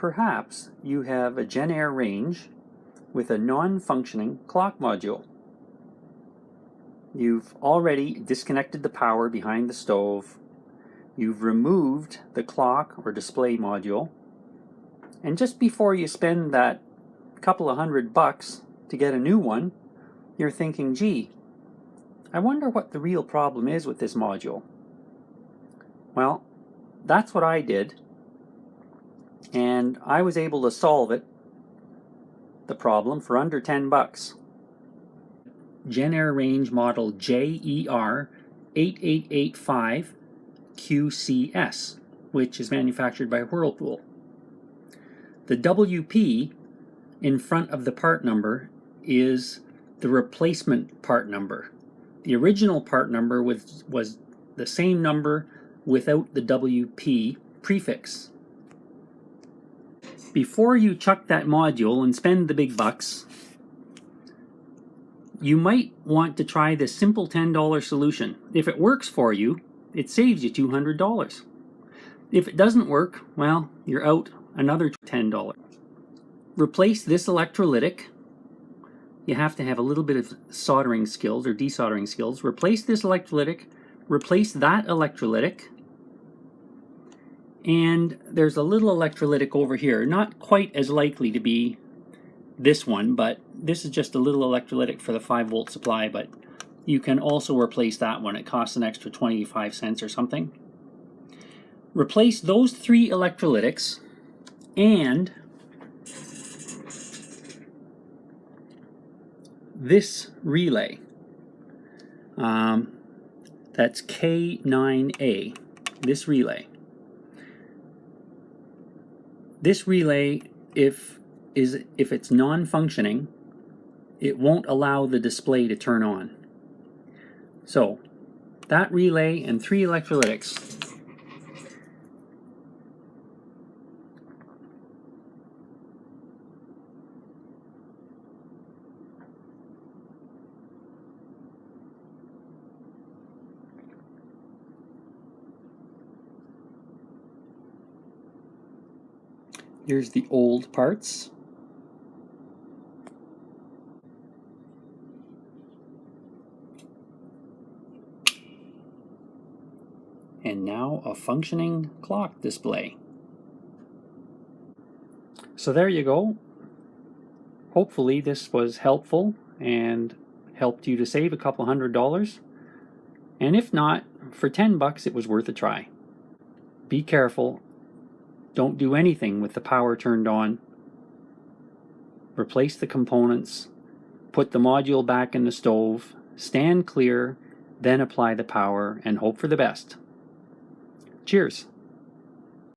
Perhaps you have a Jenn-Air range with a non-functioning clock module. You've already disconnected the power behind the stove. You've removed the clock or display module. And just before you spend that couple of $100 to get a new one, you're thinking, gee, I wonder what the real problem is with this module. Well, that's what I did. And I was able to solve it, the problem, for under $10. Jenn-Air range model JER8885QCS, which is manufactured by Whirlpool. The WP in front of the part number is the replacement part number. The original part number was the same number without the WP prefix. Before you chuck that module and spend the big bucks, you might want to try this simple $10 solution. If it works for you, it saves you $200. If it doesn't work, well, you're out another $10. Replace this electrolytic. You have to have a little bit of soldering skills or desoldering skills. Replace this electrolytic, replace that electrolytic, and there's a little electrolytic over here, not quite as likely to be this one, but this is just a little electrolytic for the 5-volt supply, but you can also replace that one. It costs an extra 25 cents or something. Replace those 3 electrolytics and this relay. That's K9A, this relay. This relay, if it's non-functioning, it won't allow the display to turn on. So that relay and 3 electrolytics. Here's the old parts. And now a functioning clock display. So there you go. Hopefully this was helpful and helped you to save a couple $100. And if not, for $10 it was worth a try. Be careful. Don't do anything with the power turned on. Replace the components, put the module back in the stove, stand clear, then apply the power and hope for the best. Cheers.